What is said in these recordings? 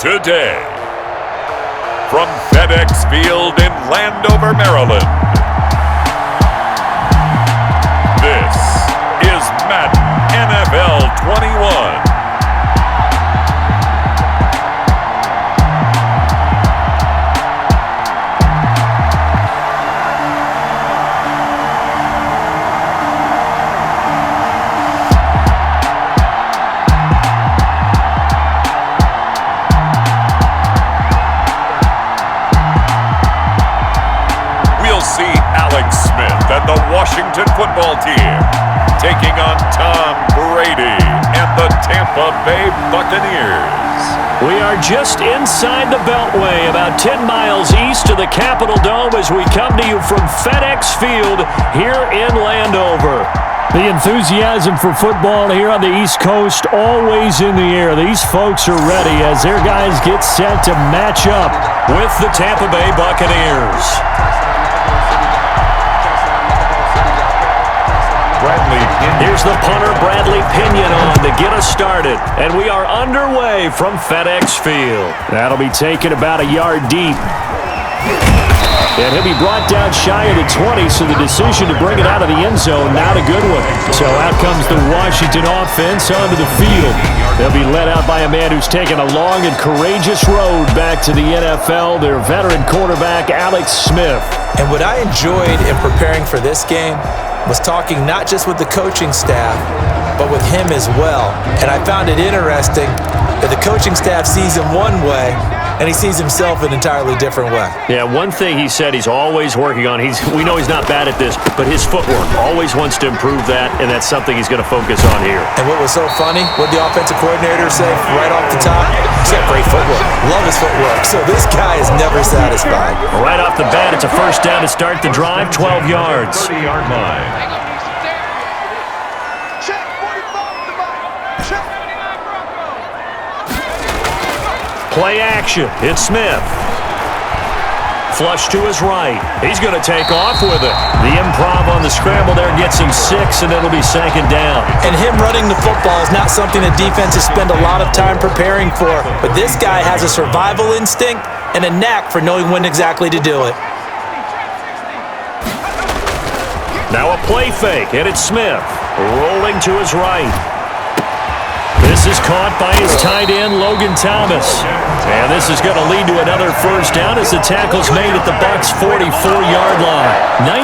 today. From FedEx Field in Landover, Maryland, this is Madden NFL 21. And the Washington football team taking on Tom Brady and the Tampa Bay Buccaneers. We are just inside the Beltway, about 10 miles east of the Capitol Dome as we come to you from FedEx Field here in Landover. The enthusiasm for football here on the East Coast always in the air. These folks are ready as their guys get set to match up with the Tampa Bay Buccaneers. Here's the punter, Bradley Pinion, on to get us started. And we are underway from FedEx Field. That'll be taken about a yard deep. And he'll be brought down shy of the 20, so the decision to bring it out of the end zone, not a good one. So out comes the Washington offense onto the field. They'll be led out by a man who's taken a long and courageous road back to the NFL, their veteran quarterback, Alex Smith. And what I enjoyed in preparing for this game was talking not just with the coaching staff, but with him as well. And I found it interesting that the coaching staff sees him one way, and he sees himself an entirely different way. Yeah, one thing he said he's always working on, we know he's not bad at this, but his footwork, always wants to improve that, and that's something he's going to focus on here. And what was so funny, what the offensive coordinator say right off the top? He's got great footwork. Love his footwork. So this guy is never satisfied. Right off the bat, it's a first down to start the drive, 12 yards. 30-yard line. Play action. It's Smith. Flush to his right. He's going to take off with it. The improv on the scramble there gets him 6, and it'll be second down. And him running the football is not something that defenses spend a lot of time preparing for. But this guy has a survival instinct and a knack for knowing when exactly to do it. Now a play fake, and it's Smith. Rolling to his right. This is caught by his tight end, Logan Thomas. And this is going to lead to another first down as the tackle's made at the Bucs' 44-yard line.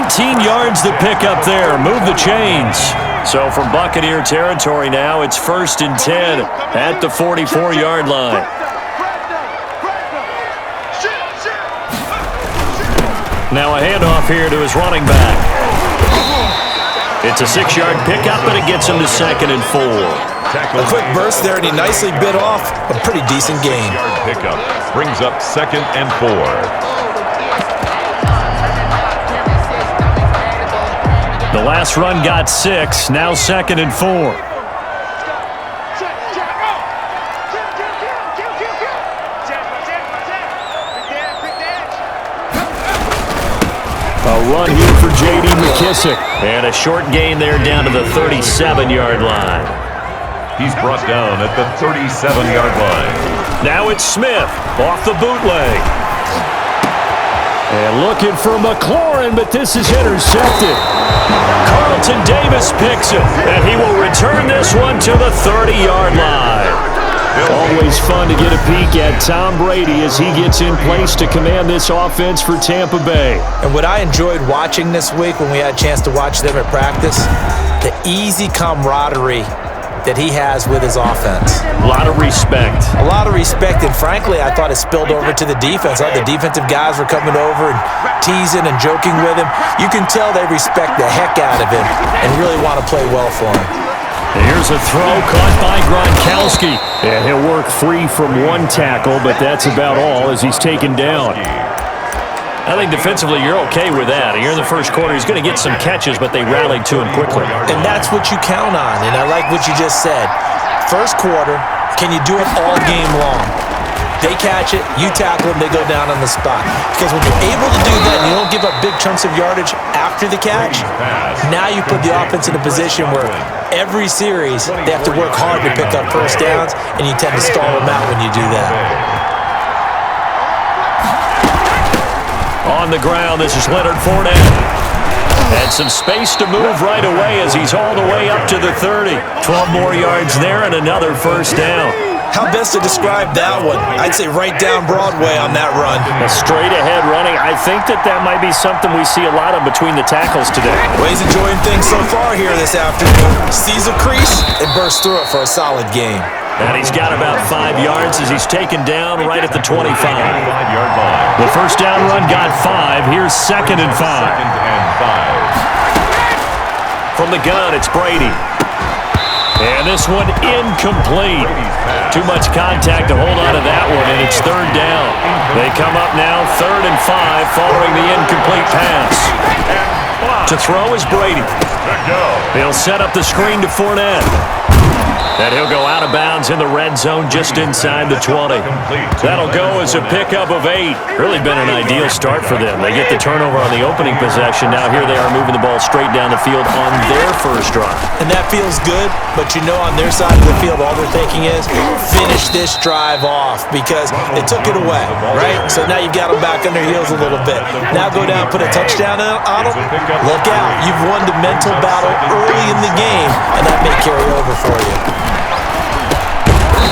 19 yards to pick up there. Move the chains. So from Buccaneer territory now, it's 1st and 10 at the 44-yard line. Now a handoff here to his running back. It's a 6-yard pickup, but it gets him to 2nd and 4. A quick burst there, and he nicely bit off a pretty decent gain. Pickup brings up 2nd and 4. The last run got 6, now 2nd and 4. A run here for J.D. McKissick. And a short gain there down to the 37-yard line. He's brought down at the 37-yard line. Now it's Smith off the bootleg. And looking for McLaurin, but this is intercepted. Carlton Davis picks it, and he will return this one to the 30-yard line. Always fun to get a peek at Tom Brady as he gets in place to command this offense for Tampa Bay. And what I enjoyed watching this week when we had a chance to watch them at practice, the easy camaraderie that he has with his offense. A lot of respect. A lot of respect, and frankly, I thought it spilled over to the defense. The defensive guys were coming over and teasing and joking with him. You can tell they respect the heck out of him and really want to play well for him. And here's a throw caught by Gronkowski. And he'll work free from one tackle, but that's about all as he's taken down. I think defensively you're okay with that. Here in the first quarter, he's going to get some catches, but they rallied to him quickly. And that's what you count on, and I like what you just said. First quarter, can you do it all game long? They catch it, you tackle them, they go down on the spot. Because when you're able to do that and you don't give up big chunks of yardage after the catch, now you put the offense in a position where every series they have to work hard to pick up first downs, and you tend to stall them out when you do that. On the ground, this is Leonard Fournette. And some space to move right away as he's all the way up to the 30. 12 more yards there and another first down. How best to describe that one? I'd say right down Broadway on that run. A straight-ahead running. I think that might be something we see a lot of between the tackles today. Well, he's enjoying things so far here this afternoon. Sees a crease and bursts through it for a solid game. And he's got about 5 yards as he's taken down right at the 25. The first down run got 5. Here's 2nd and 5. From the gun, it's Brady. And this one incomplete. Too much contact to hold on to that one, and it's 3rd down. They come up now 3rd and 5 following the incomplete pass. To throw is Brady. He'll set up the screen to Fournette. And he'll go out of bounds in the red zone just inside the 20. That'll go as a pickup of 8. Really been an ideal start for them. They get the turnover on the opening possession. Now here they are moving the ball straight down the field on their first drive. And that feels good, but you know on their side of the field all they're thinking is finish this drive off because they took it away, right? So now you've got them back on their heels a little bit. Now go down, put a touchdown on them. Look out. You've won the mental battle early in the game, and that may carry over for you.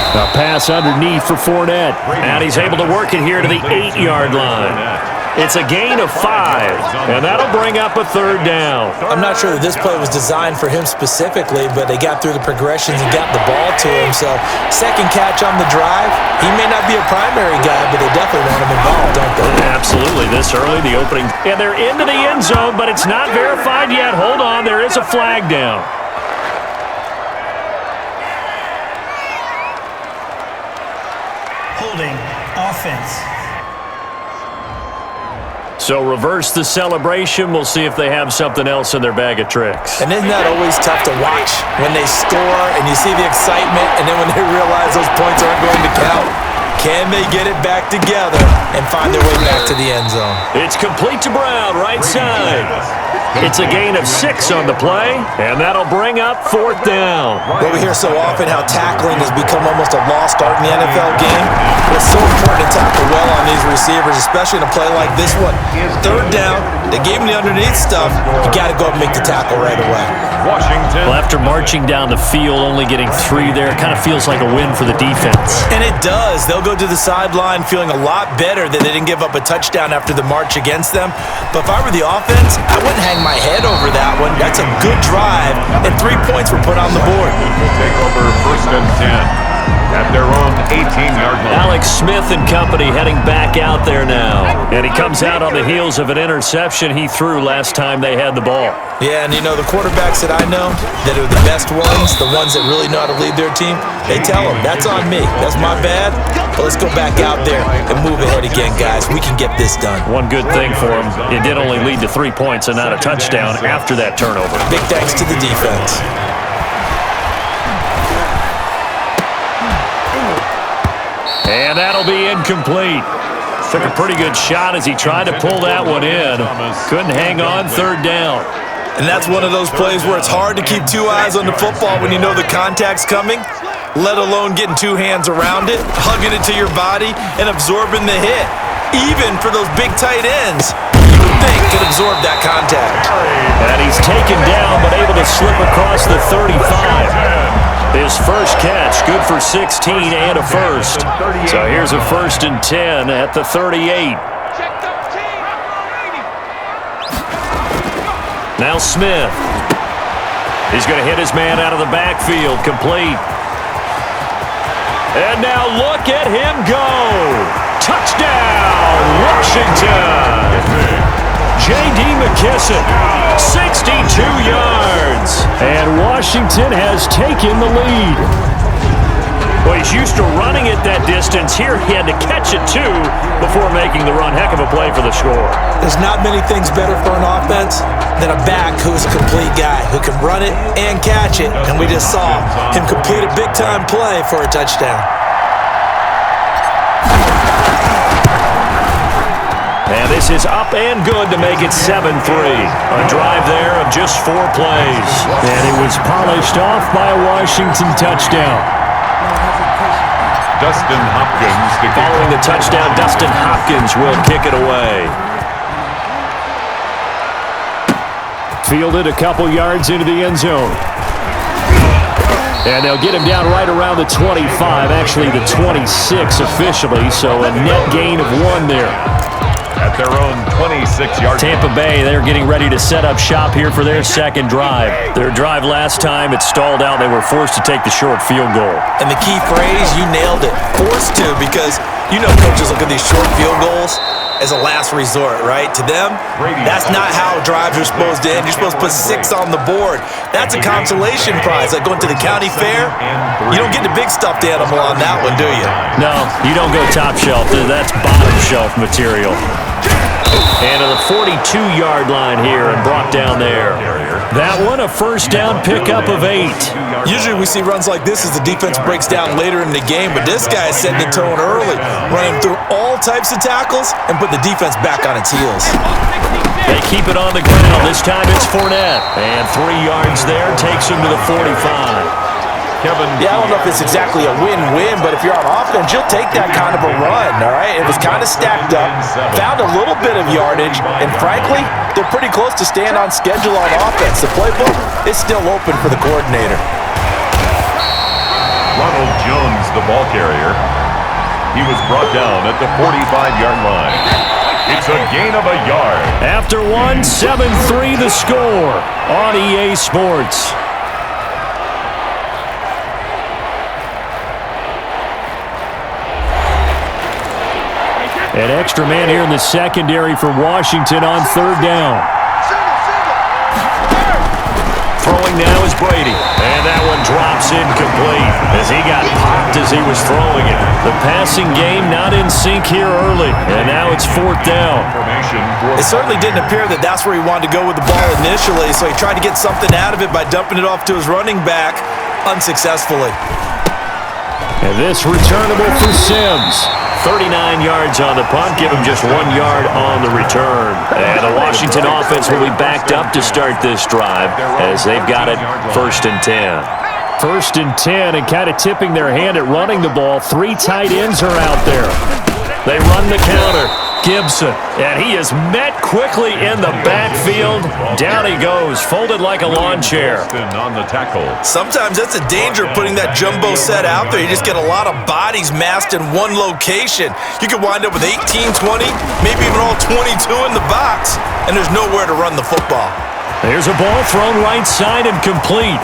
A pass underneath for Fournette. And he's able to work it here to the 8-yard line. It's a gain of 5, and that'll bring up a 3rd down. I'm not sure that this play was designed for him specifically, but they got through the progressions and got the ball to him. So, second catch on the drive. He may not be a primary guy, but they definitely want him involved, don't they? Absolutely. This early, the opening. And they're into the end zone, but it's not verified yet. Hold on. There is a flag down. Holding offense. So reverse the celebration. We'll see if they have something else in their bag of tricks. And isn't that always tough to watch when they score and you see the excitement and then when they realize those points aren't going to count? Can they get it back together and find their way back to the end zone? It's complete to Brown, right side. It's a gain of 6 on the play, and that'll bring up 4th down. Well, we hear so often how tackling has become almost a lost art in the NFL game. But it's so important to tackle well on these receivers, especially in a play like this one. 3rd down, they gave him the underneath stuff. You got to go up and make the tackle right away. Washington. Well, after marching down the field, only getting 3 there, it kind of feels like a win for the defense. And it does. They'll go to the sideline feeling a lot better that they didn't give up a touchdown after the march against them. But if I were the offense, I wouldn't hang my head over that one. That's a good drive, and 3 points were put on the board. Take over 1st and 10 at their own 18-yard line. Alex Smith and company heading back out there now. And he comes out on the heels of an interception he threw last time they had the ball. Yeah, and you know, the quarterbacks that I know that are the best ones, the ones that really know how to lead their team, they tell them, that's on me. That's my bad. But let's go back out there and move ahead again, guys. We can get this done. One good thing for him, it did only lead to 3 points and not a touchdown after that turnover. Big thanks to the defense. And that'll be incomplete. Took a pretty good shot as he tried to pull that one in. Couldn't hang on, 3rd down. And that's one of those plays where it's hard to keep 2 eyes on the football when you know the contact's coming, let alone getting 2 hands around it, hugging it to your body, and absorbing the hit. Even for those big tight ends, you would think could absorb that contact. And he's taken down, but able to slip across the 35. His first catch, good for 16 and a first. So here's a 1st and 10 at the 38. Now Smith. He's going to hit his man out of the backfield, complete. And now look at him go. Touchdown, Washington. J.D. McKissick, 62 yards. And Washington has taken the lead. Well, he's used to running it that distance. Here he had to catch it, too, before making the run. Heck of a play for the score. There's not many things better for an offense than a back who's a complete guy, who can run it and catch it. And we just saw him complete a big-time play for a touchdown. And this is up and good to make it 7-3. A drive there of just 4 plays. And it was polished off by a Washington touchdown. Dustin Hopkins. Following the touchdown, Dustin Hopkins will kick it away. Fielded a couple yards into the end zone. And they'll get him down right around the 25, actually the 26 officially, so a net gain of 1 there. At their own 26-yard. Tampa Bay, they're getting ready to set up shop here for their second drive. Their drive last time, it stalled out. They were forced to take the short field goal. And the key phrase, you nailed it. Forced to, because you know coaches look at these short field goals as a last resort, right? To them, that's not how drives are supposed to end. You're supposed to put 6 on the board. That's a consolation prize, like going to the county fair. You don't get the big stuffed animal on that one, do you? No, you don't go top shelf. That's bottom shelf material. And to the 42-yard line here and brought down there. That one, a first down pickup of 8. Usually we see runs like this as the defense breaks down later in the game, but this guy is setting the tone early, running through all types of tackles and put the defense back on its heels. They keep it on the ground. This time it's Fournette. And 3 yards there takes him to the 45. Yeah, I don't know if it's exactly a win-win, but if you're on offense, you'll take that kind of a run, all right? It was kind of stacked up, found a little bit of yardage, and frankly, they're pretty close to staying on schedule on offense. The playbook is still open for the coordinator. Ronald Jones, the ball carrier. He was brought down at the 45-yard line. It's a gain of a yard. After 1, 7-3 the score on EA Sports. An extra man here in the secondary for Washington on 3rd down. Throwing now is Brady. And that one drops incomplete as he got popped as he was throwing it. The passing game not in sync here early. And now it's 4th down. It certainly didn't appear that that's where he wanted to go with the ball initially, so he tried to get something out of it by dumping it off to his running back unsuccessfully. And this returnable for Sims. 39 yards on the punt, give him just 1 yard on the return. And the Washington offense will be backed up to start this drive as they've got it 1st and 10. 1st and 10 and kind of tipping their hand at running the ball. 3 tight ends are out there. They run the counter. Gibson, and he is met quickly in the backfield. Down he goes, folded like a lawn chair. On the tackle. Sometimes that's a danger of putting that jumbo set out there. You just get a lot of bodies massed in one location. You could wind up with 18, 20, maybe even all 22 in the box, and there's nowhere to run the football. There's a ball thrown right side and complete.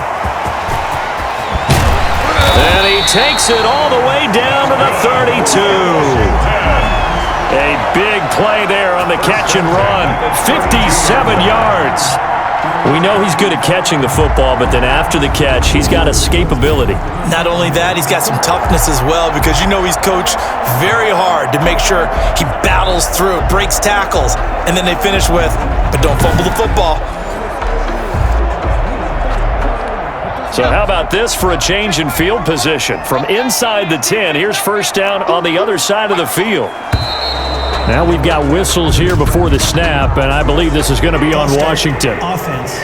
And he takes it all the way down to the 32. A big play there on the catch and run. 57 yards. We know he's good at catching the football, but then after the catch, he's got escapability. Not only that, he's got some toughness as well, because you know he's coached very hard to make sure he battles through, breaks tackles, and then they finish with, but don't fumble the football. So how about this for a change in field position? From inside the 10, here's 1st down on the other side of the field. Now we've got whistles here before the snap, and I believe this is going to be on Washington. Offense.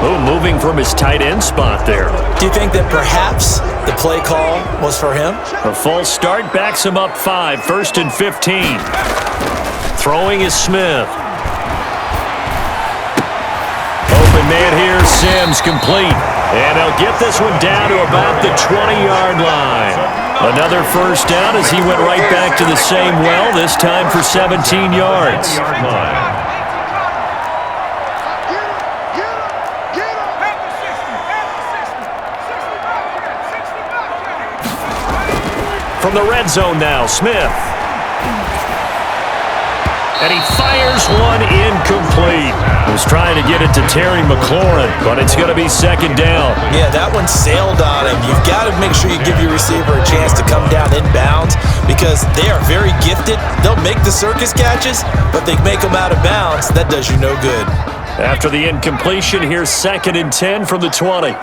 Oh, moving from his tight end spot there. Do you think that perhaps the play call was for him? A false start backs him up 5, 1st and 15. Throwing is Smith. Open man here, Sims complete. And they'll get this one down to about the 20-yard line. Another 1st down as he went right back to the same well, this time for 17 yards. From the red zone now, Smith. And he fires one incomplete. Was trying to get it to Terry McLaurin, but it's going to be 2nd down. Yeah, that one sailed on him. You've got to make sure you give your receiver a chance to come down inbounds because they are very gifted. They'll make the circus catches, but they make them out of bounds. That does you no good. After the incompletion, here's 2nd and 10 from the 20.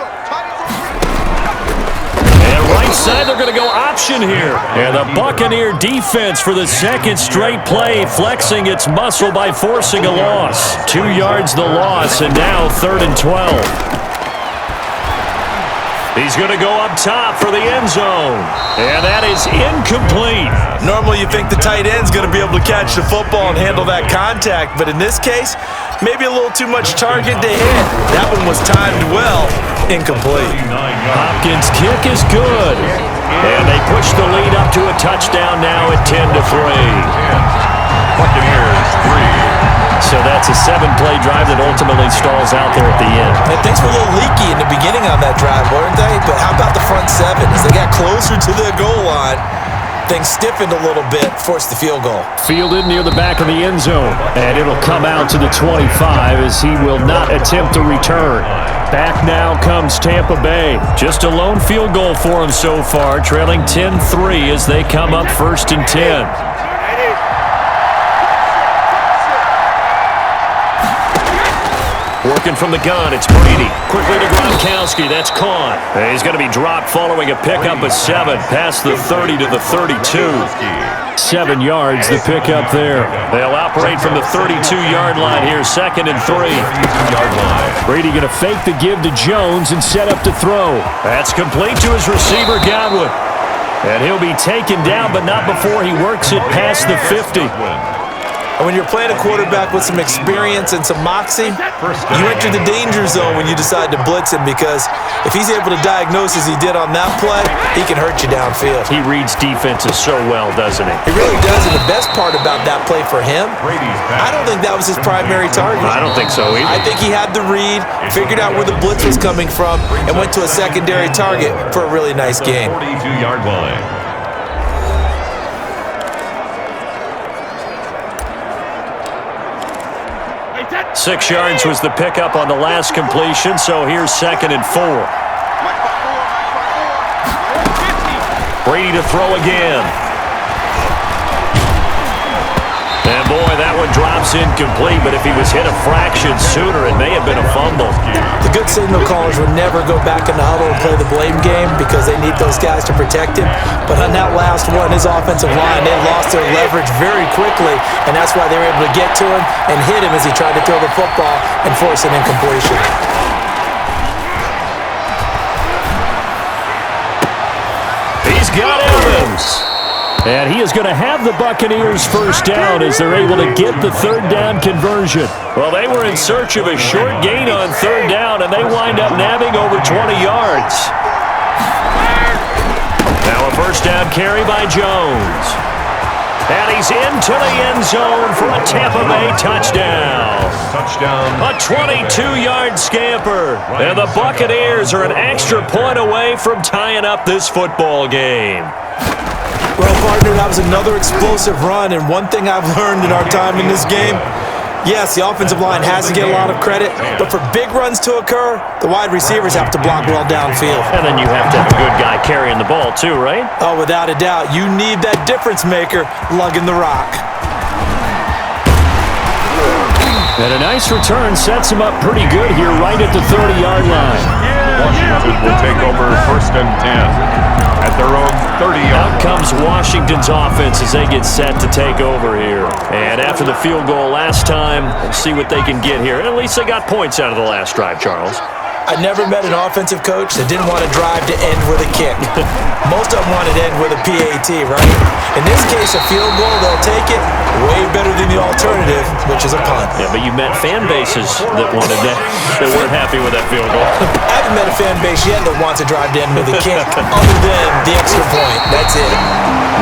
Right side, they're going to go option here. And the Buccaneer defense for the 2nd straight play, flexing its muscle by forcing a loss. 2 yards the loss, and now 3rd and 12. He's going to go up top for the end zone. And that is incomplete. Normally you think the tight end's going to be able to catch the football and handle that contact, but in this case, maybe a little too much target to hit. That one was timed well. Incomplete. Hopkins' kick is good. And they push the lead up to a touchdown now at 10-3. Buccaneers 3. So that's a 7-play drive that ultimately stalls out there at the end. And things were a little leaky in the beginning on that drive, weren't they? But how about the front seven? As they got closer to the goal line, things stiffened a little bit, forced the field goal. Fielded near the back of the end zone. And it'll come out to the 25 as he will not attempt to return. Back now comes Tampa Bay. Just a lone field goal for him so far, trailing 10-3 as they come up 1st and 10. Working from the gun, it's Brady. Quickly to Gronkowski, that's caught. He's going to be dropped following a pickup of 7, past the 30 to the 32. 7 yards, the pickup there. They'll operate from the 32-yard line here, 2nd and 3. Brady going to fake the give to Jones and set up to throw. That's complete to his receiver, Godwin. And he'll be taken down, but not before he works it past the 50. And when you're playing a quarterback with some experience and some moxie, you enter the danger zone when you decide to blitz him, because if he's able to diagnose as he did on that play, he can hurt you downfield. He reads defenses so well, doesn't he? He really does, and the best part about that play for him, I don't think that was his primary target. I don't think so either. I think he had the read, figured out where the blitz was coming from, and went to a secondary target for a really nice game. 42-yard line. 6 yards was the pickup on the last completion, so here's 2nd and 4. Brady to throw again. And boy, that one drops incomplete, but if he was hit a fraction sooner, it may have been a fumble. The good signal callers would never go back in the huddle and play the blame game because they need those guys to protect him. But on that last one, his offensive line, they lost their leverage very quickly, and that's why they were able to get to him and hit him as he tried to throw the football and force an incompletion. He's got Evans. And he is going to have the Buccaneers first down as they're able to get the 3rd down conversion. Well, they were in search of a short gain on 3rd down, and they wind up nabbing over 20 yards. Now a first down carry by Jones. And he's into the end zone for a Tampa Bay touchdown. A 22-yard scamper. And the Buccaneers are an extra point away from tying up this football game. Well, partner, that was another explosive run, and one thing I've learned in our time in this game, yes, the offensive line has to get a lot of credit, but for big runs to occur, the wide receivers have to block well downfield. And then you have to have a good guy carrying the ball too, right? Oh, without a doubt. You need that difference maker lugging the rock. And a nice return sets him up pretty good here right at the 30-yard line. Washington will take over 1st and 10 at their own 30-yard line. Out comes Washington's offense as they get set to take over here. And after the field goal last time, we'll see what they can get here. And at least they got points out of the last drive, Charles. I never met an offensive coach that didn't want to drive to end with a kick. Most of them wanted to end with a PAT, right? In this case, a field goal, they'll take it. Way better than the alternative, which is a punt. Yeah, but you met fan bases that wanted that, that weren't happy with that field goal. I haven't met a fan base yet that wants to drive to end with a kick, other than the extra point. That's it.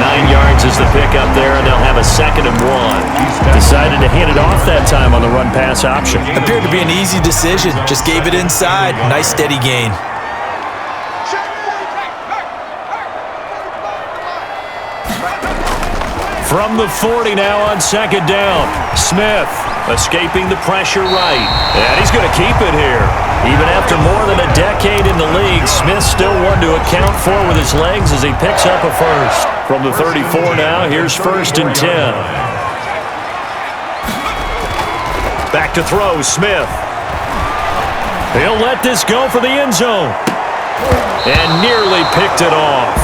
9 yards is the pickup there, and they'll have a 2nd and 1. Decided to hand it off that time on the run-pass option. Appeared to be an easy decision. Just gave it inside. Nice steady gain. From the 40 now on 2nd down. Smith escaping the pressure right. And he's going to keep it here. Even after more than a decade in the league, Smith still one to account for with his legs as he picks up a first. From the 34 now, here's 1st and 10. Back to throw, Smith. He'll let this go for the end zone. And nearly picked it off.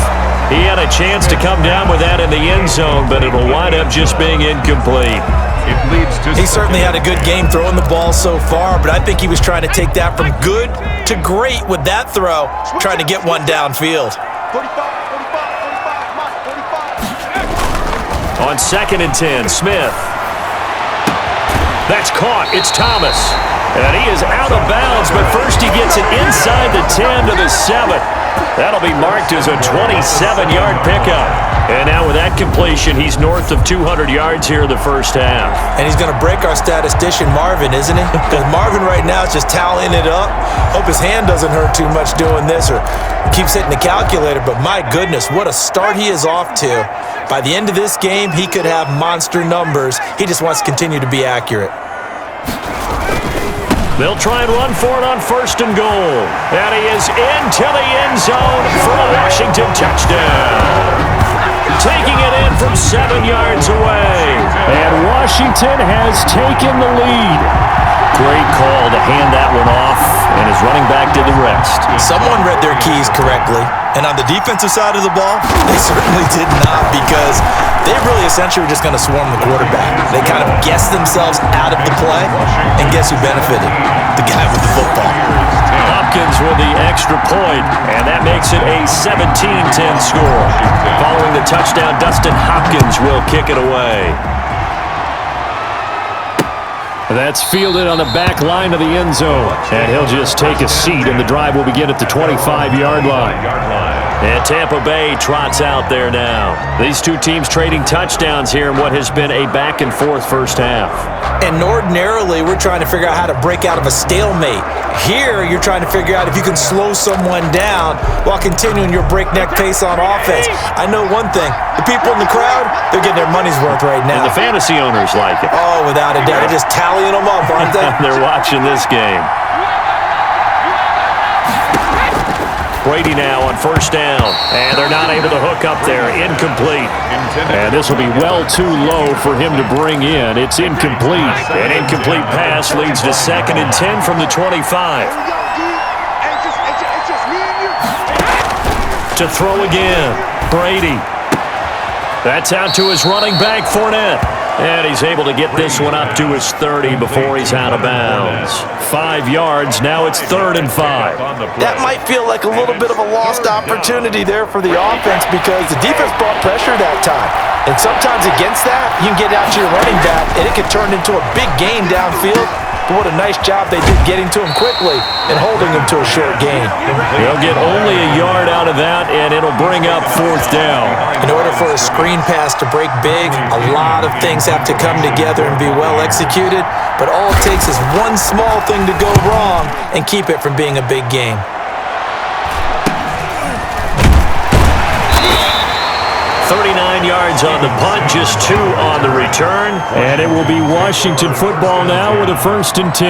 He had a chance to come down with that in the end zone, but it'll wind up just being incomplete. It leads to He certainly had a good game throwing the ball so far, but I think he was trying to take that from good to great with that throw, trying to get one downfield. On 2nd and 10, Smith. That's caught. It's Thomas. And he is out of bounds, but first he gets it inside the 10 to the 7. That'll be marked as a 27-yard pickup. And now with that completion, he's north of 200 yards here in the first half. And he's going to break our statistician Marvin, isn't he? Because Marvin right now is just tallying it up. Hope his hand doesn't hurt too much doing this or keeps hitting the calculator. But my goodness, what a start he is off to. By the end of this game, he could have monster numbers. He just wants to continue to be accurate. They'll try and run for it on 1st and goal. And he is into the end zone for a Washington touchdown. Taking it in from 7 yards away. And Washington has taken the lead. Great call to hand that one off, and his running back did the rest. Someone read their keys correctly. And on the defensive side of the ball, they certainly did not, because they really essentially were just going to swarm the quarterback. They kind of guessed themselves out of the play, and guess who benefited? The guy with the football. Hopkins with the extra point, and that makes it a 17-10 score. Following the touchdown, Dustin Hopkins will kick it away. That's fielded on the back line of the end zone. And he'll just take a seat, and the drive will begin at the 25-yard line. And Tampa Bay trots out there now. These two teams trading touchdowns here in what has been a back-and-forth first half. And ordinarily, we're trying to figure out how to break out of a stalemate. Here, you're trying to figure out if you can slow someone down while continuing your breakneck pace on offense. I know one thing. The people in the crowd, they're getting their money's worth right now. And the fantasy owners like it. Oh, without a doubt. They're just tallying them up, aren't they? They're watching this game. Brady now on 1st down, and they're not able to hook up there. Incomplete. And this will be well too low for him to bring in. It's incomplete. An incomplete pass leads to 2nd and 10 from the 25. To throw again, Brady. That's out to his running back, Fournette. And he's able to get this one up to his 30 before he's out of bounds. 5 yards, now it's 3rd and 5. That might feel like a little bit of a lost opportunity there for the offense, because the defense brought pressure that time. And sometimes against that, you can get out to your running back, and it can turn into a big gain downfield. But what a nice job they did getting to him quickly and holding him to a short gain. They'll get only a yard out of that, and it'll bring up 4th down. In order for a screen pass to break big, a lot of things have to come together and be well executed. But all it takes is one small thing to go wrong and keep it from being a big game. Yards on the punt, just 2 on the return. And it will be Washington football now with a 1st and 10.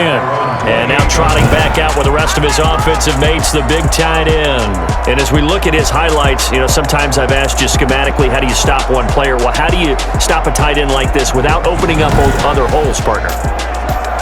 And now trotting back out with the rest of his offensive mates, the big tight end. And as we look at his highlights, sometimes I've asked you schematically, how do you stop one player? Well, how do you stop a tight end like this without opening up other holes, partner?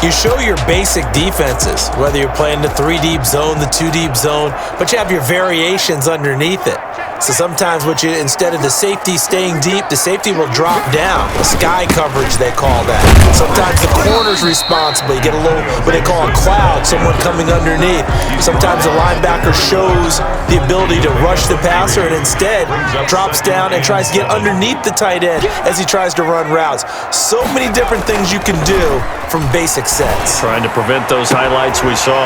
You show your basic defenses, whether you're playing the 3-deep zone, the 2-deep zone, but you have your variations underneath it. So sometimes instead of the safety staying deep, the safety will drop down. The sky coverage, they call that. Sometimes the corner's responsible. You get a little, what they call a cloud, someone coming underneath. Sometimes the linebacker shows the ability to rush the passer and instead drops down and tries to get underneath the tight end as he tries to run routes. So many different things you can do from basic sets. Trying to prevent those highlights we saw.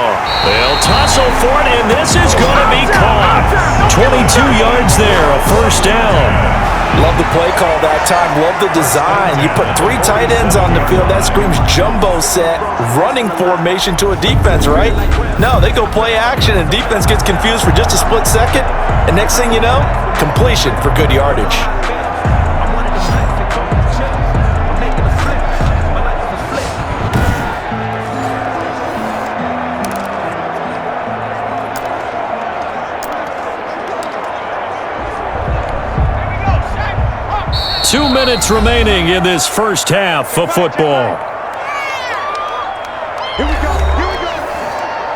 They'll tussle for it, and this is going to be caught. 22 yards there, a 1st down. Love the play call that time. Love the design. You put 3 tight ends on the field. That screams jumbo set, running formation to a defense, right? No, they go play action, and defense gets confused for just a split second. And next thing you know, completion for good yardage. 2 minutes remaining in this first half of football. Here we go. Here we go.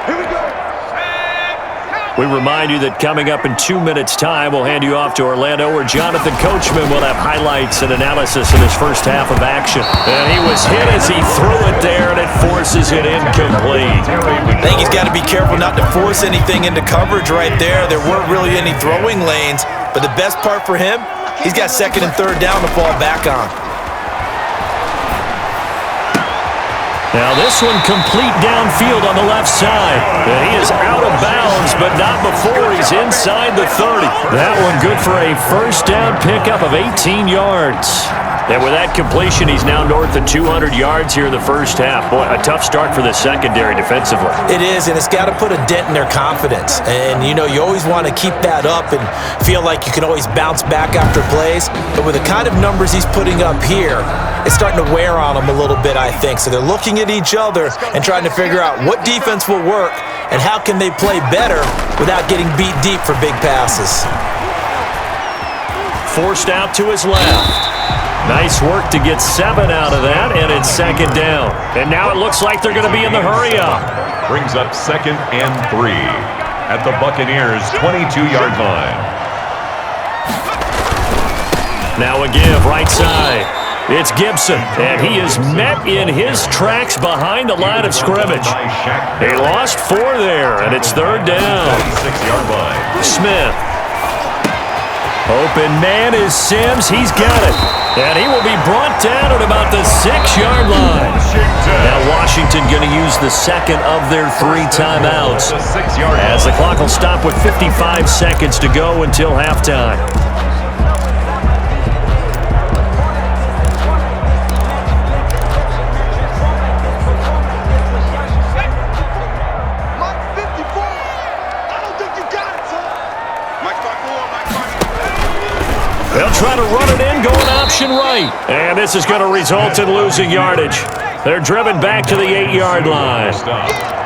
Here we go. We remind you that coming up in 2 minutes' time, we'll hand you off to Orlando, where Jonathan Coachman will have highlights and analysis in his first half of action. And he was hit as he threw it there, and it forces it incomplete. I think he's got to be careful not to force anything into coverage right there. There weren't really any throwing lanes, but the best part for him, he's got second and third down to fall back on. Now this one complete downfield on the left side. And he is out of bounds, but not before he's inside the 30. That one good for a first down pickup of 18 yards. And with that completion, he's now north of 200 yards here in the first half. Boy, a tough start for the secondary defensively. It is, and it's got to put a dent in their confidence. And, you know, you always want to keep that up and feel like you can always bounce back after plays. But with the kind of numbers he's putting up here, it's starting to wear on them a little bit, I think. So they're looking at each other and trying to figure out what defense will work and how can they play better without getting beat deep for big passes. Forced out to his left. Nice work to get 7 out of that, and it's second down. And now it looks like they're going to be in the hurry-up. Brings up 2nd and 3 at the Buccaneers' 22-yard line. Now a give right side. It's Gibson, and he is met in his tracks behind the line of scrimmage. He lost 4 there, and it's third down. 6-yard line. Smith. Open man is Sims. He's got it. And he will be brought down at about the 6-yard line. Now Washington going to use the second of their 3 timeouts, as the clock will stop with 55 seconds to go until halftime. They'll try to run it in, going option right. And this is going to result in losing yardage. They're driven back to the 8-yard line.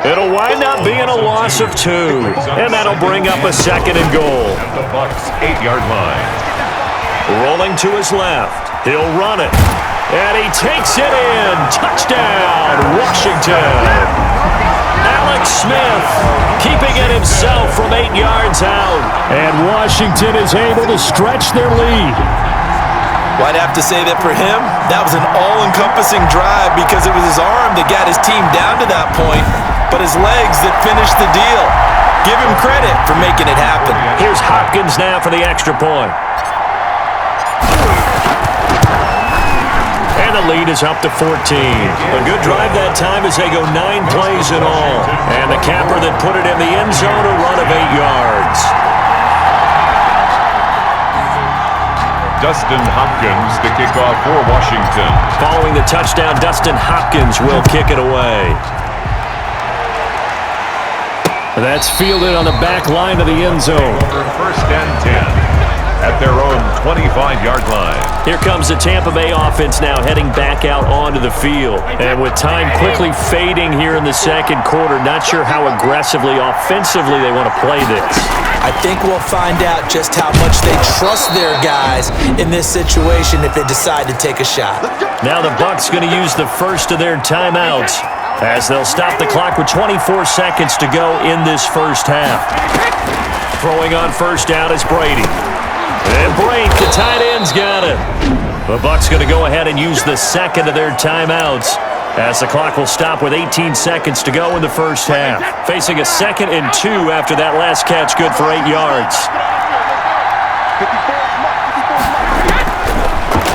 It'll wind up being a loss of 2. And that'll bring up a second and goal. At the Bucs' 8-yard line. Rolling to his left. He'll run it. And he takes it in. Touchdown, Washington. Alex Smith keeping it himself from 8 yards out. And Washington is able to stretch their lead. Well, I'd have to say that for him, that was an all-encompassing drive because it was his arm that got his team down to that point, but his legs that finished the deal. Give him credit for making it happen. Here's Hopkins now for the extra point. And the lead is up to 14. A good drive that time as they go 9 plays in all. And the capper that put it in the end zone, a run of 8 yards. Dustin Hopkins to kick off for Washington. Following the touchdown, Dustin Hopkins will kick it away. That's fielded on the back line of the end zone. First and 10 at their own 25-yard line. Here comes the Tampa Bay offense now heading back out onto the field. And with time quickly fading here in the second quarter, not sure how aggressively, offensively they want to play this. I think we'll find out just how much they trust their guys in this situation if they decide to take a shot. Now the Bucs going to use the first of their timeouts as they'll stop the clock with 24 seconds to go in this first half. Throwing on first down is Brady. And Brady, the tight end's got it. The Bucs going to go ahead and use the second of their timeouts as the clock will stop with 18 seconds to go in the first half. Facing a 2nd and 2 after that last catch, good for 8 yards.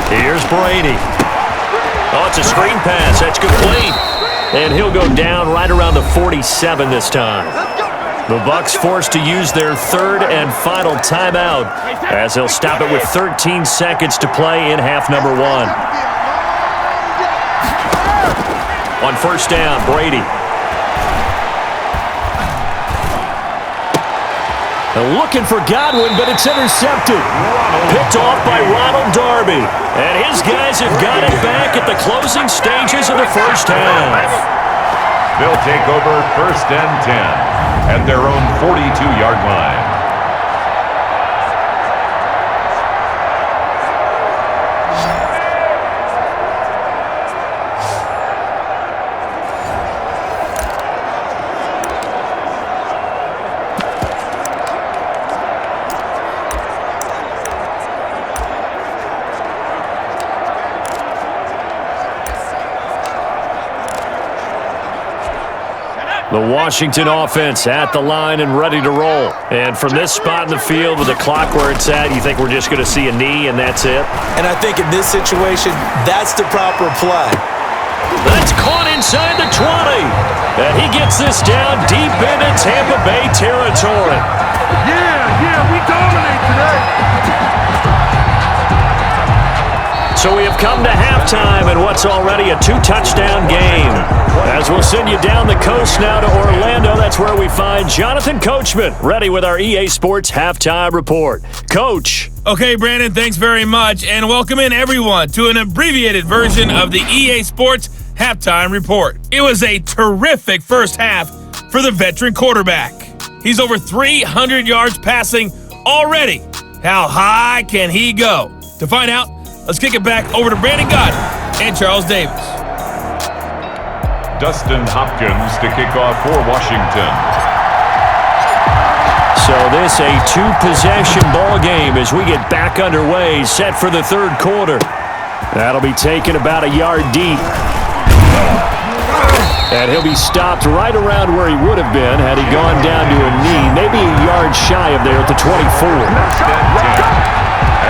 Here's Brady. Oh, it's a screen pass. That's complete. And he'll go down right around the 47 this time. The Bucs forced to use their 3rd and final timeout as they'll stop it with 13 seconds to play in half number 1. On first down, Brady. Looking for Godwin, but it's intercepted. Picked off by Ronald Darby. And his guys have got it back at the closing stages of the first half. They'll take over first and 10 at their own 42-yard line. The Washington offense at the line and ready to roll. And from this spot in the field with the clock where it's at, you think we're just going to see a knee and that's it? And I think in this situation, that's the proper play. That's caught inside the 20. And he gets this down deep into Tampa Bay territory. Yeah, we dominate today. So we have come to halftime in what's already a 2-touchdown game. As we'll send you down the coast now to Orlando, that's where we find Jonathan Coachman, ready with our EA Sports Halftime Report. Coach. Okay, Brandon, thanks very much, and welcome in everyone to an abbreviated version of the EA Sports Halftime Report. It was a terrific first half for the veteran quarterback. He's over 300 yards passing already. How high can he go? To find out, let's kick it back over to Brandon Godden and Charles Davis. Dustin Hopkins to kick off for Washington. So this a two-possession ball game as we get back underway, set for the third quarter. That'll be taken about a yard deep. And he'll be stopped right around where he would have been had he gone down to a knee, maybe a yard shy of there at the 24.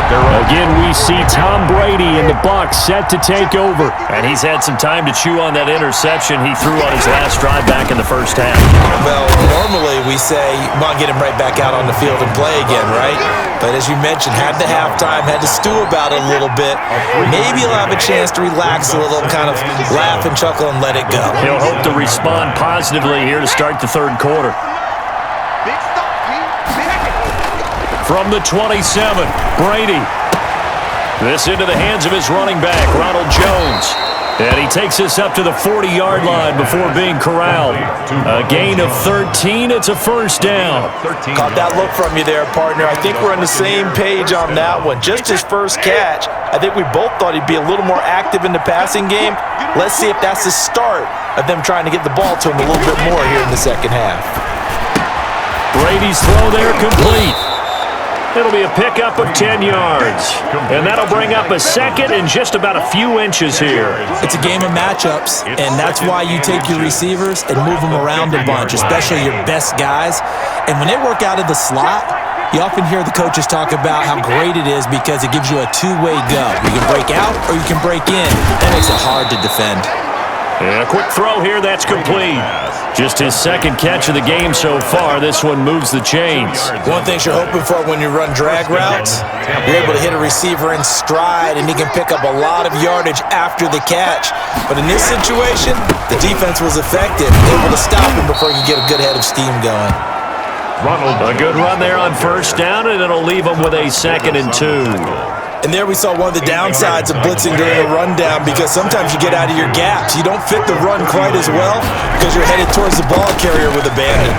Again, we see Tom Brady in the box set to take over. And he's had some time to chew on that interception he threw on his last drive back in the first half. Well, normally we say, come on, get him right back out on the field and play again, right? But as you mentioned, had the halftime, had to stew about it a little bit. Maybe he'll have a chance to relax a little, kind of laugh and chuckle and let it go. He'll hope to respond positively here to start the third quarter. From the 27, Brady. This into the hands of his running back, Ronald Jones. And he takes this up to the 40-yard line before being corralled. A gain of 13. It's a first down. Caught that look from you there, partner. I think we're on the same page on that one. Just his first catch. I think we both thought he'd be a little more active in the passing game. Let's see if that's the start of them trying to get the ball to him a little bit more here in the second half. Brady's throw there complete. It'll be a pickup of 10 yards. And that'll bring up a second and just about a few inches here. It's a game of matchups, and that's why you take your receivers and move them around a bunch, especially your best guys. And when they work out of the slot, you often hear the coaches talk about how great it is because it gives you a two-way go. You can break out or you can break in. That makes it hard to defend. And a quick throw here, that's complete. Just his second catch of the game so far. This one moves the chains. One thing you're hoping for when you run drag routes, you're able to hit a receiver in stride, and he can pick up a lot of yardage after the catch. But in this situation, the defense was effective, able to stop him before he could get a good head of steam going. A good run there on first down, and it'll leave him with a 2nd and 2. And there we saw one of the downsides of blitzing during a rundown because sometimes you get out of your gaps. You don't fit the run quite as well because you're headed towards the ball carrier with abandon.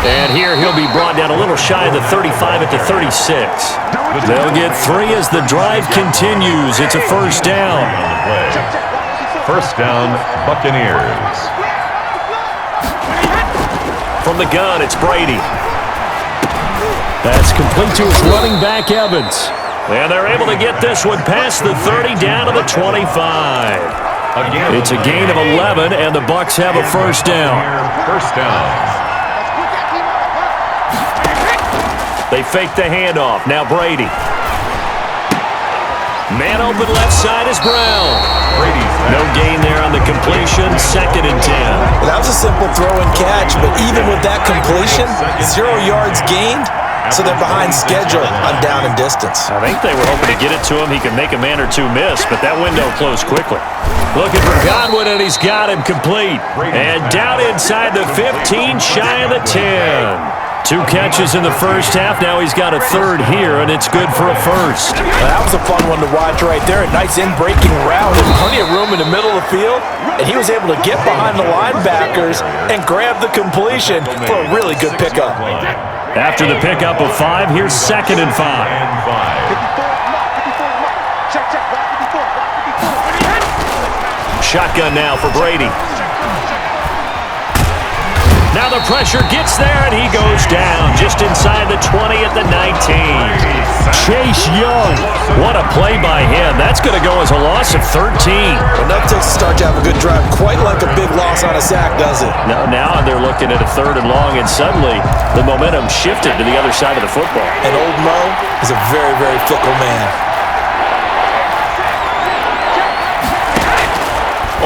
And here he'll be brought down a little shy of the 35 at the 36. They'll get 3 as the drive continues. It's a first down. First down, Buccaneers. From the gun, it's Brady. That's complete to his running back, Evans. And they're able to get this one past the 30 down to the 25. It's a gain of 11, and the Bucs have a first down. First down. They fake the handoff. Now Brady. Man open left side is Brown. No gain there on the completion. 2nd and 10. Well, that was a simple throw and catch, but even with that completion, 0 yards gained. So they're behind schedule on down and distance. I think they were hoping to get it to him. He could make a man or two miss, but that window closed quickly. Looking for Godwin, and he's got him complete. And down inside the 15, shy of the 10. 2 catches in the first half. Now he's got a 3rd here, and it's good for a first. Well, that was a fun one to watch right there. A nice in-breaking route and plenty of room in the middle of the field. And he was able to get behind the linebackers and grab the completion for a really good pickup. After the pickup of 5, here's 2nd and 5. Shotgun now for Brady. Now the pressure gets there, and he goes down just inside the 20 at the 19. Chase Young. What a play by him. That's going to go as a loss of 13. Enough takes to start to have a good drive, quite like a big loss on a sack, does it? Now they're looking at a 3rd and long, and suddenly the momentum shifted to the other side of the football. And old Mo is a very, very fickle man.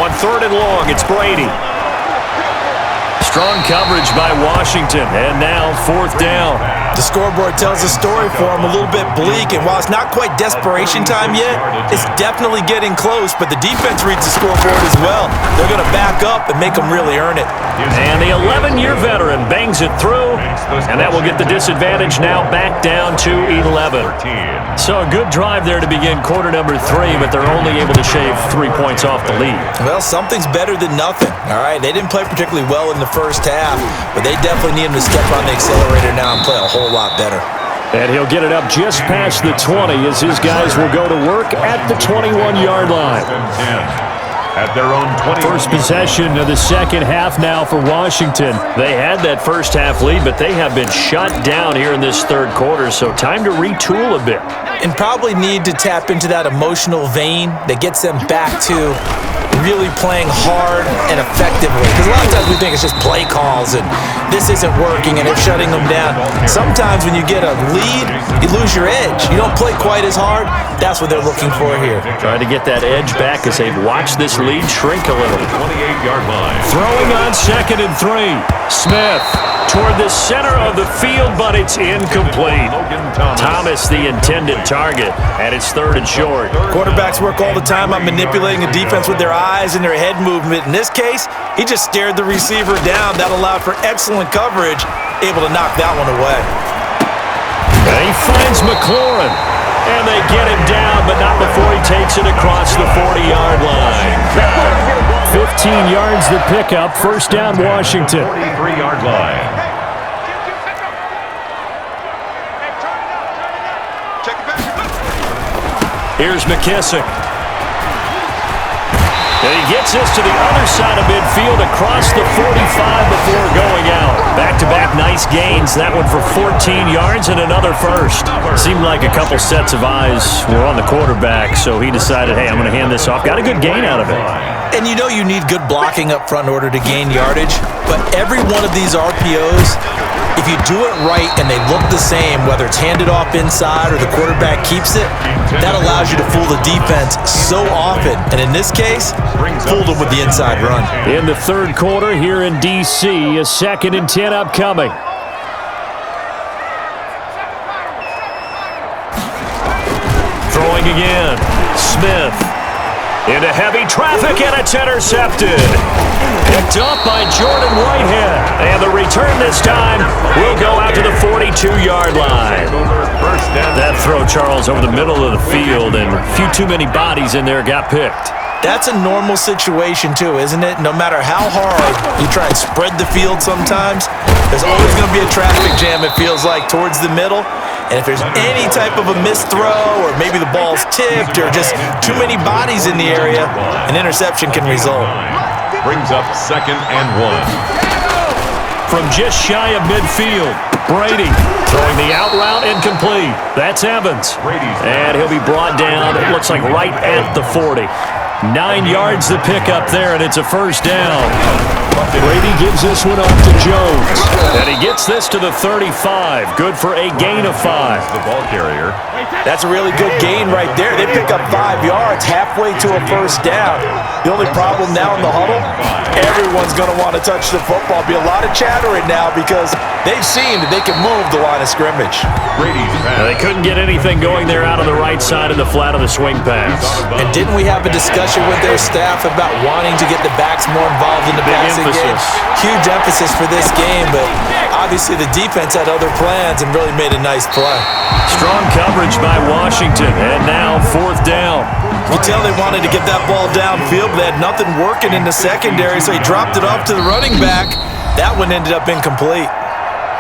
On 3rd and long, it's Brady. Strong coverage by Washington, and now 4th down. The scoreboard tells a story for him, a little bit bleak, and while it's not quite desperation time yet, it's definitely getting close, but the defense reads the scoreboard as well. They're going to back up and make them really earn it. And the 11-year veteran bangs it through, and that will get the disadvantage now back down to 11. So a good drive there to begin quarter number 3, but they're only able to shave 3 points off the lead. Well, something's better than nothing, all right? They didn't play particularly well in the first half, but they definitely need him to step on the accelerator now and play a whole lot better. And he'll get it up just past the 20 as his guys will go to work at the 21-yard line. At their own 20. First possession of the second half now for Washington. They had that first half lead, but they have been shut down here in this 3rd quarter, so time to retool a bit. And probably need to tap into that emotional vein that gets them back to really playing hard and effectively. Because a lot of times we think it's just play calls and this isn't working and they're shutting them down. Sometimes when you get a lead, you lose your edge. You don't play quite as hard. That's what they're looking for here. Trying to get that edge back as they've watched this lead shrink a little. 28-yard line. Throwing on 2nd and 3. Smith toward the center of the field, but it's incomplete. Thomas, the intended target, and it's 3rd and short. Quarterbacks work all the time on manipulating a defense with their eyes and their head movement. In this case, he just stared the receiver down. That allowed for excellent coverage, able to knock that one away. And he finds McLaurin, and they get him down, but not before he takes it across the 40-yard line. 15 yards the pickup, 1st down Washington. 43-yard line. Here's McKissick. And he gets this to the other side of midfield across the 45 before going out. Back-to-back nice gains. That one for 14 yards and another first. Seemed like a couple sets of eyes were on the quarterback, so he decided, hey, I'm going to hand this off. Got a good gain out of it. And you know you need good blocking up front in order to gain yardage, but every one of these RPOs, if you do it right and they look the same, whether it's handed off inside or the quarterback keeps it, that allows you to fool the defense so often. And in this case, fooled them with the inside run. In the 3rd quarter here in D.C., a 2nd and 10 upcoming. Throwing again. Smith. Into heavy traffic, and it's intercepted. Picked up by Jordan Whitehead. And the return this time will go out to the 42-yard line. That throw, Charles, over the middle of the field, and a few too many bodies in there got picked. That's a normal situation too, isn't it? No matter how hard you try and spread the field sometimes, there's always going to be a traffic jam, it feels like, towards the middle. And if there's any type of a missed throw or maybe the ball's tipped or just too many bodies in the area, an interception can result. Brings up 2nd and 1. From just shy of midfield, Brady throwing the out route incomplete. That's Evans. And he'll be brought down, it looks like right at the 40. 9 yards the pickup there, and it's a 1st down. Brady gives this one off to Jones. And he gets this to the 35. Good for a gain of 5. The ball carrier. That's a really good gain right there. They pick up 5 yards halfway to a 1st down. The only problem now in the huddle, everyone's going to want to touch the football. Be a lot of chattering now because they've seen that they can move the line of scrimmage. They couldn't get anything going there out of the right side of the flat of the swing pass. And didn't we have a discussion with their staff about wanting to get the backs more involved in the passing game? Huge emphasis for this game, but obviously the defense had other plans and really made a nice play. Strong coverage by Washington, and now 4th down. You can tell they wanted to get that ball downfield, but they had nothing working in the secondary, so he dropped it off to the running back. That one ended up incomplete.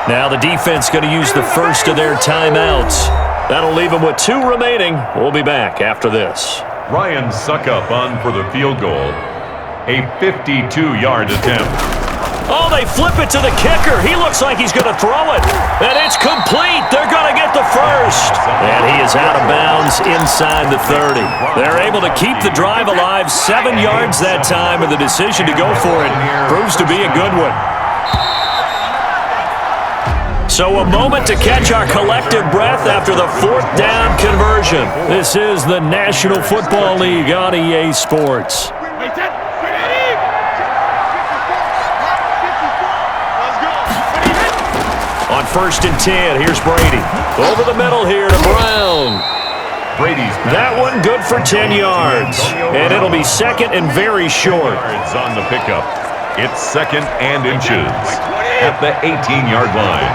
Now the defense going to use the first of their timeouts. That'll leave them with 2 remaining. We'll be back after this. Ryan Suckup on for the field goal. A 52-yard attempt. Oh, they flip it to the kicker. He looks like he's going to throw it. And it's complete. They're going to get the first. And he is is out of bounds inside the 30. They're able to keep the drive alive, 7 yards that time, and the decision to go for it proves to be a good one. So a moment to catch our collective breath after the 4th down conversion. This is the National Football League on EA Sports. On 1st and 10, here's Brady. Over the middle here to Brown. Brady's that one good for 10 yards. And it'll be 2nd and very short. Yards on the pickup. It's 2nd and inches at the 18-yard line.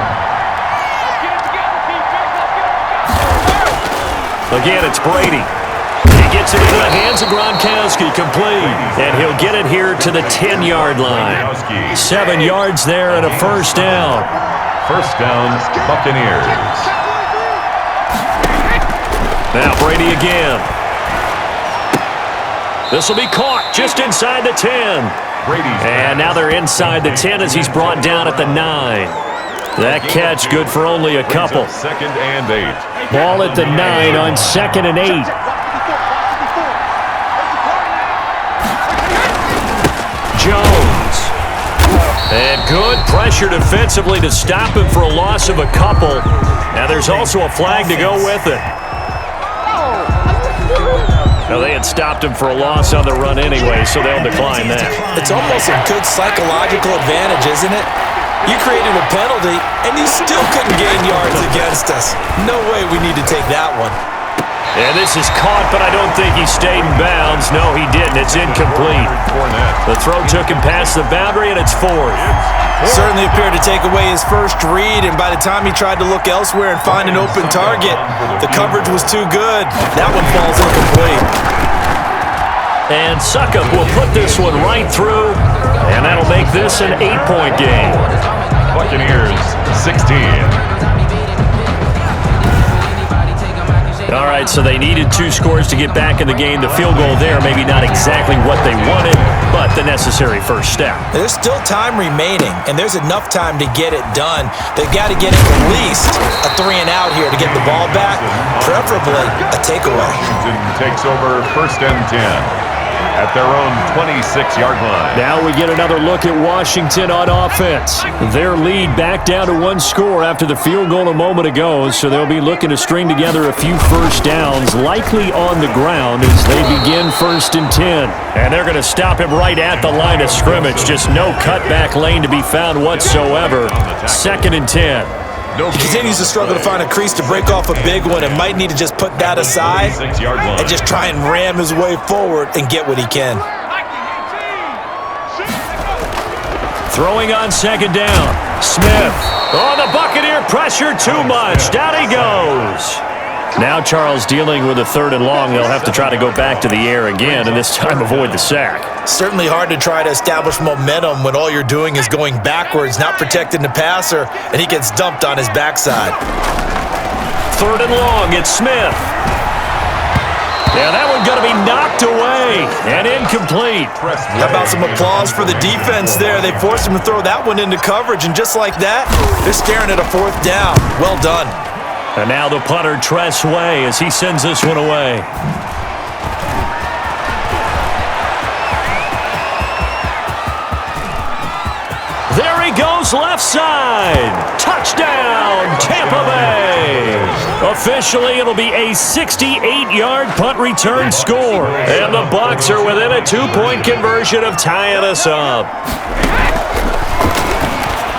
Again, it's Brady. He gets it into the hands of Gronkowski, complete. And he'll get it here to the 10-yard line. 7 yards there and a 1st down. 1st down, Buccaneers. Now Brady again. This will be caught just inside the 10. And now they're inside the 10 as he's brought down at the 9. That catch good for only a couple. 2nd and 8. Ball at the 9 on 2nd and 8. Jones. And good pressure defensively to stop him for a loss of a couple. Now there's also a flag to go with it. Now they had stopped him for a loss on the run anyway, so they'll decline that. It's almost a good psychological advantage, isn't it? You created a penalty, and you still couldn't gain yards against us. No way we need to take that one. And this is caught, but I don't think he stayed in bounds. No, he didn't. It's incomplete. The throw took him past the boundary, and it's 4th. Certainly appeared to take away his first read, and by the time he tried to look elsewhere and find an open target, the coverage was too good. That one falls incomplete. And Suckup will put this one right through, and that'll make this an 8-point game. Buccaneers, 16. All right, so they needed 2 scores to get back in the game. The field goal there, maybe not exactly what they wanted, but the necessary first step. There's still time remaining, and there's enough time to get it done. They've got to get at least a 3-and-out here to get the ball back, preferably a takeaway. Washington takes over 1st and 10 at their own 26-yard line. Now we get another look at Washington on offense. Their lead back down to 1 score after the field goal a moment ago, so they'll be looking to string together a few first downs, likely on the ground as they begin 1st and 10. And they're going to stop him right at the line of scrimmage. Just no cutback lane to be found whatsoever. 2nd and 10. He continues to struggle to find a crease to break off a big one and might need to just put that aside and just try and ram his way forward and get what he can. Throwing on 2nd down. Smith. Oh, the Buccaneer pressure too much. Down he goes. Now Charles dealing with a 3rd and long. They'll have to try to go back to the air again and this time avoid the sack. Certainly hard to try to establish momentum when all you're doing is going backwards, not protecting the passer, and he gets dumped on his backside. 3rd and long, it's Smith. Yeah, that one going to be knocked away and incomplete. How about some applause for the defense there? They forced him to throw that one into coverage, and just like that, they're staring at a 4th down. Well done. And now the punter, Tress Way, as he sends this one away. There he goes, left side. Touchdown, Tampa Bay. Officially, it'll be a 68-yard punt return score. And the Bucs are within a 2-point conversion of tying us up.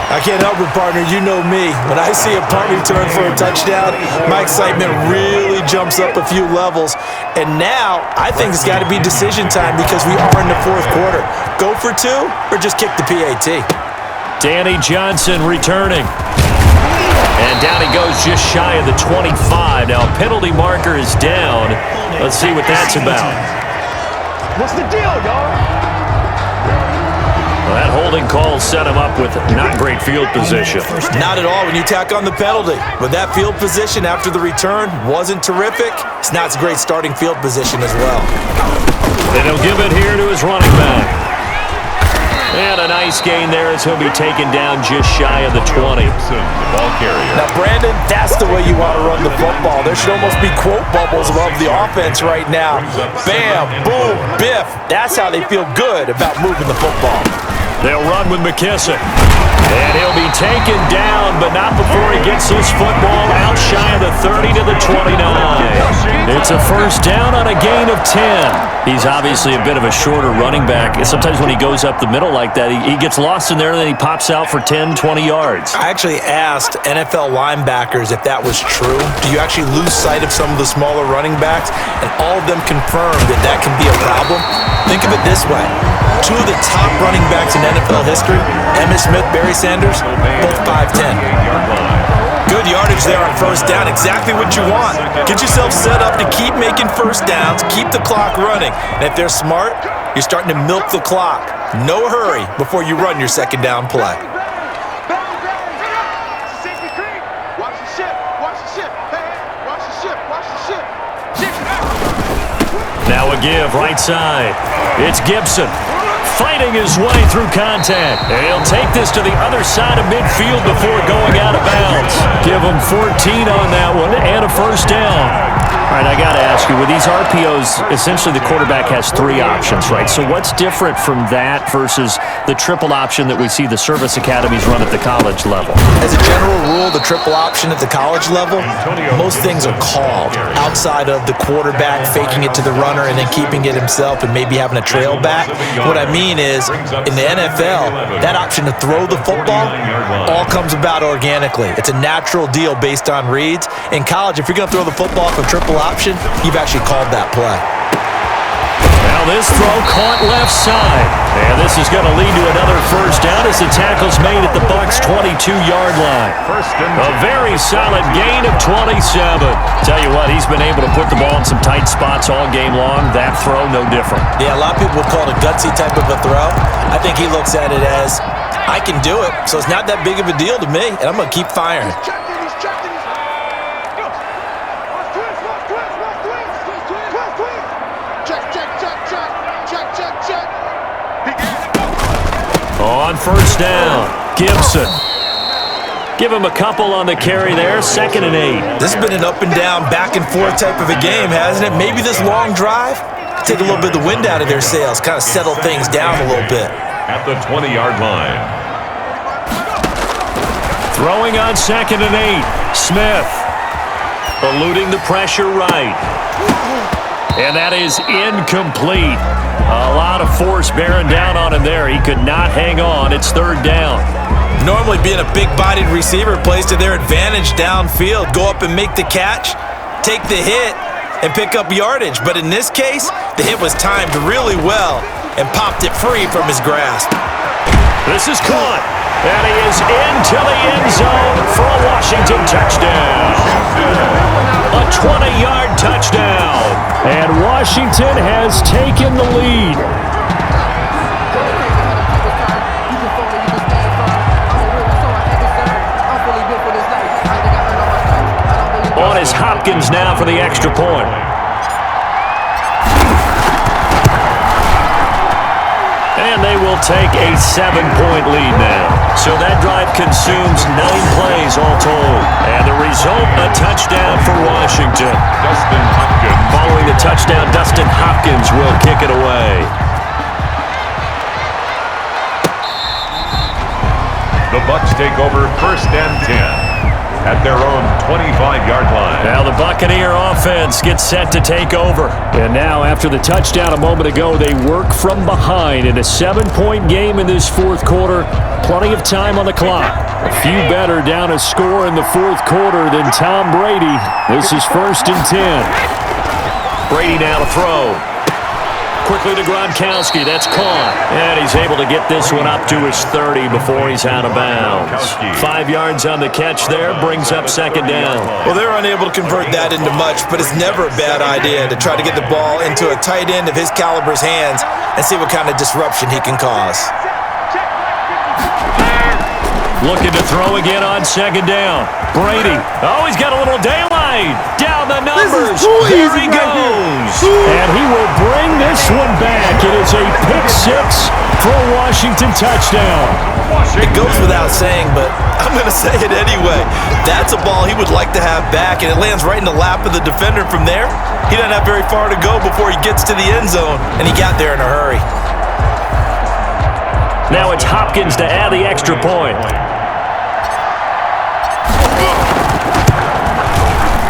I can't help it, partner. You know me. When I see a punt return for a touchdown, my excitement really jumps up a few levels. And now, I think it's got to be decision time because we are in the 4th quarter. Go for 2 or just kick the PAT. Danny Johnson returning. And down he goes just shy of the 25. Now, a penalty marker is down. Let's see what that's about. What's the deal, y'all? Well, that holding call set him up with not great field position. Not at all when you tack on the penalty. But that field position after the return wasn't terrific. It's not a great starting field position as well. And he'll give it here to his running back. And a nice gain there as he'll be taken down just shy of the 20. The ball carrier. Now, Brandon, that's the way you want to run the football. There should almost be quote bubbles above the offense right now. Bam, boom, biff. That's how they feel good about moving the football. They'll run with McKissick. And he'll be taken down, but not before he gets this football out shy of the 30 to the 29. It's a first down on a gain of 10. He's obviously a bit of a shorter running back. Sometimes when he goes up the middle like that, he gets lost in there, and then he pops out for 10, 20 yards. I actually asked NFL linebackers if that was true. Do you actually lose sight of some of the smaller running backs? And all of them confirmed that that can be a problem. Think of it this way. Two of the top running backs in NFL history, Emmitt Smith, Barry Sanders, both 5'10". Good yardage there on first down, exactly what you want. Get yourself set up to keep making first downs, keep the clock running. And if they're smart, you're starting to milk the clock. No hurry before you run your second down play. Now a give, right side. It's Gibson, fighting his way through contact. And he'll take this to the other side of midfield before going out of bounds. Give him 14 on that one and a first down. All right, I got to ask you, with these RPOs, essentially the quarterback has three options, right? So what's different from that versus the triple option that we see the service academies run at the college level? As a general rule, the triple option at the college level, most things are called outside of the quarterback faking it to the runner and then keeping it himself and maybe having a trail back. What I mean is, in the NFL, that option to throw the football all comes about organically. It's a natural deal based on reads. In college, if you're going to throw the football off a triple option, you've actually called that play. Now this throw caught left side. And this is going to lead to another first down as the tackle's made at the Bucs' 22-yard line. A very solid gain of 27. Tell you what, he's been able to put the ball in some tight spots all game long. That throw, no different. Yeah, a lot of people would call it a gutsy type of a throw. I think he looks at it as, I can do it, so it's not that big of a deal to me, and I'm going to keep firing. On first down, Gibson. Give him a couple on the carry there, 2nd and 8. This has been an up and down, back and forth type of a game, hasn't it? Maybe this long drive, take a little bit of the wind out of their sails, kind of settle things down a little bit. At the 20-yard line. Throwing on 2nd and 8, Smith. Eluding the pressure right. And that is incomplete. A lot of force bearing down on him there. He could not hang on. It's 3rd down. Normally being a big-bodied receiver plays to their advantage downfield. Go up and make the catch, take the hit, and pick up yardage. But in this case, the hit was timed really well and popped it free from his grasp. This is caught. And he is into the end zone for a Washington touchdown. A 20-yard touchdown. And Washington has taken the lead. On is Hopkins now for the extra point. And they will take a 7-point lead now. So that drive consumes 9 plays all told. And the result, a touchdown for Washington. Dustin Hopkins. Following the touchdown, Dustin Hopkins will kick it away. The Bucs take over 1st and 10 at their own 25-yard line. Now the Buccaneer offense gets set to take over. And now after the touchdown a moment ago, they work from behind in a 7-point game in this 4th quarter. Plenty of time on the clock. A few better down a score in the 4th quarter than Tom Brady. This is 1st and 10. Brady now to throw. Quickly to Gronkowski. That's caught. And he's able to get this one up to his 30 before he's out of bounds. 5 yards on the catch there. Brings up 2nd down. Well, they're unable to convert that into much, but it's never a bad idea to try to get the ball into a tight end of his caliber's hands and see what kind of disruption he can cause. Looking to throw again on 2nd down. Brady. Oh, he's got a little daylight. Down the numbers. There he goes. And he will bring this one back. It is a pick for a Washington touchdown. It goes without saying, but I'm going to say it anyway. That's a ball he would like to have back, and it lands right in the lap of the defender. From there, he doesn't have very far to go before he gets to the end zone, and he got there in a hurry. Now it's Hopkins to add the extra point.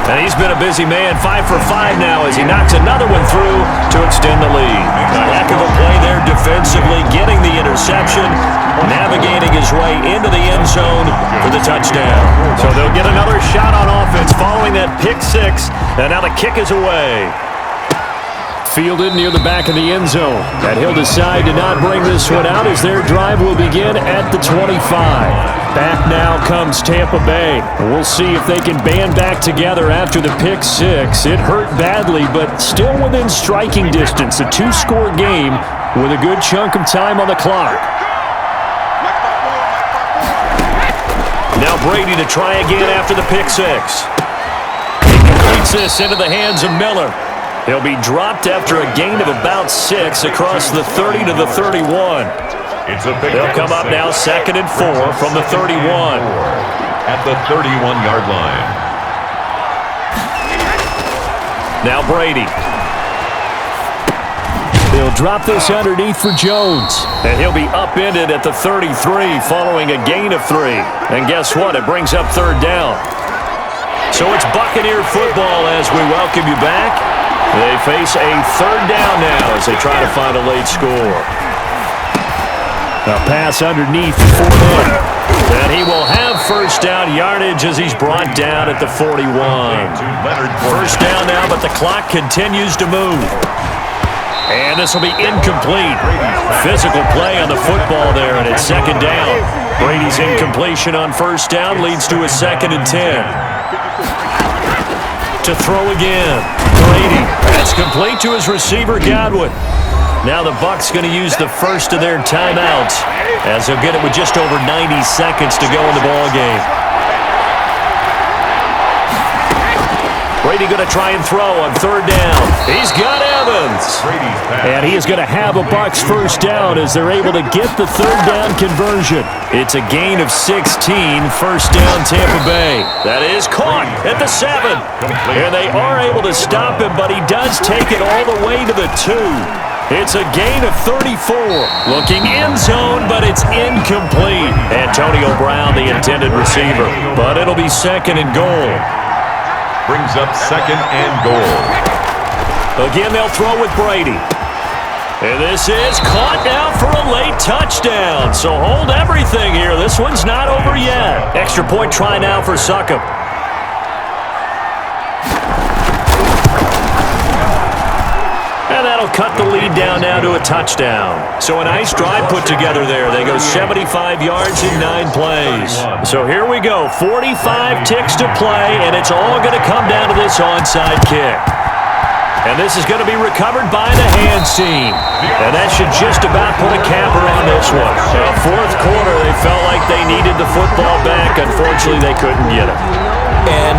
And he's been a busy man, 5 for 5 now as he knocks another one through to extend the lead. A heck of a play there defensively, getting the interception, navigating his way into the end zone for the touchdown. So they'll get another shot on offense following that pick six, and now the kick is away. Fielded near the back of the end zone. And he'll decide to not bring this one out as their drive will begin at the 25. Back now comes Tampa Bay. We'll see if they can band back together after the pick six. It hurt badly, but still within striking distance. A two-score game with a good chunk of time on the clock. Now Brady to try again after the pick six. He completes this into the hands of Miller. He'll be dropped after a gain of about 6 across the 30 to the 31. They'll come up now 2nd and 4 from the 31. At the 31-yard line. Now Brady. They'll drop this underneath for Jones. And he'll be upended at the 33 following a gain of 3. And guess what? It brings up 3rd down. So it's Buccaneer football as we welcome you back. They face a 3rd down now as they try to find a late score. A pass underneath for them. And he will have 1st down yardage as he's brought down at the 41. 1st down now, but the clock continues to move. And this will be incomplete. Physical play on the football there, and it's 2nd down. Brady's incompletion on 1st down leads to a 2nd and 10. To throw again. Brady. That's complete to his receiver, Godwin. Now the Bucs going to use the first of their timeouts as they'll get it with just over 90 seconds to go in the ball game. Brady going to try and throw on 3rd down. He's got Evans. And he is going to have a Bucs 1st down as they're able to get the 3rd down conversion. It's a gain of 16, 1st down Tampa Bay. That is caught at the 7. And they are able to stop him, but he does take it all the way to the 2. It's a gain of 34. Looking end zone, but it's incomplete. Antonio Brown, the intended receiver. But it'll be 2nd and goal. Brings up 2nd and goal. Again, they'll throw with Brady. And this is caught now for a late touchdown. So hold everything here. This one's not over yet. Extra point try now for Succop. And that'll cut the lead down now to a touchdown. So a nice drive put together there. They go 75 yards in 9 plays. So here we go. 45 ticks to play, and it's all going to come down to this onside kick. And this is going to be recovered by the hands team. And that should just about put a capper on this one. So 4th quarter, they felt like they needed the football back. Unfortunately, they couldn't get it. And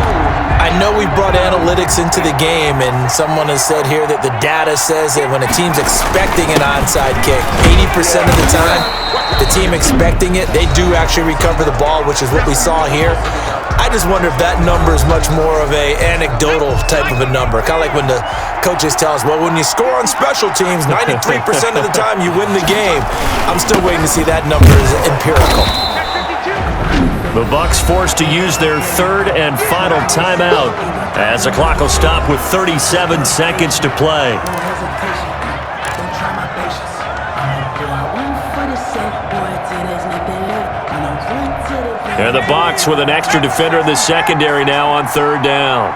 I know we brought analytics into the game, and someone has said here that the data says that when a team's expecting an onside kick, 80% of the time, the team expecting it, they do actually recover the ball, which is what we saw here. I just wonder if that number is much more of a anecdotal type of a number. Kind of like when the coaches tell us, well, when you score on special teams, 93% of the time you win the game. I'm still waiting to see that number is empirical. The Bucs forced to use their 3rd and final timeout as the clock will stop with 37 seconds to play. And the Bucs with an extra defender in the secondary now on 3rd down.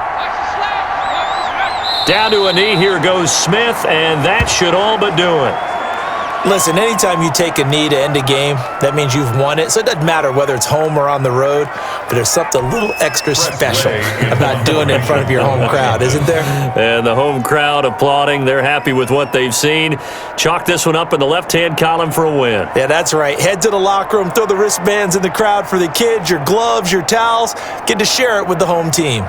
Down to a knee, here goes Smith, and that should all but do it. Listen, anytime you take a knee to end a game, that means you've won it. So it doesn't matter whether it's home or on the road, but there's something a little extra special about doing it in front of your home crowd, isn't there? And the home crowd applauding. They're happy with what they've seen. Chalk this one up in the left-hand column for a win. Yeah, that's right. Head to the locker room, throw the wristbands in the crowd for the kids, your gloves, your towels. Get to share it with the home team.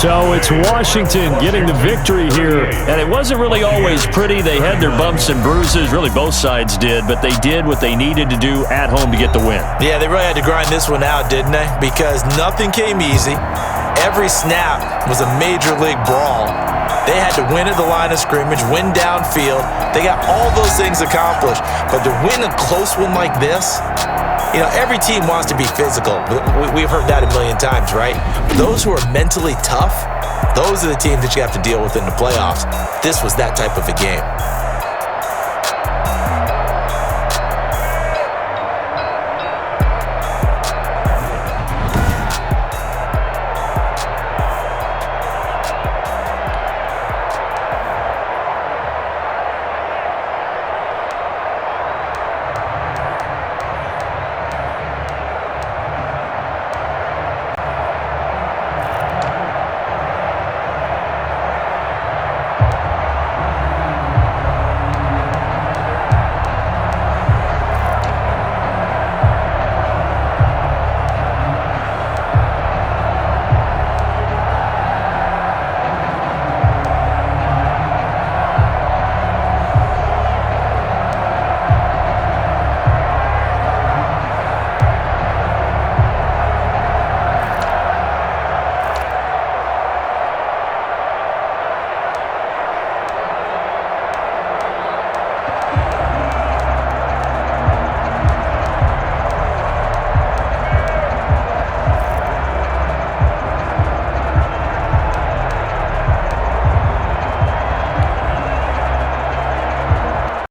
So it's Washington getting the victory here. And it wasn't really always pretty. They had their bumps and bruises. Really, both sides did. But they did what they needed to do at home to get the win. Yeah, they really had to grind this one out, didn't they? Because nothing came easy. Every snap was a major league brawl. They had to win at the line of scrimmage, win downfield. They got all those things accomplished. But to win a close one like this, you know, every team wants to be physical. We've heard that a million times, right? But those who are mentally tough, those are the teams that you have to deal with in the playoffs. This was that type of a game.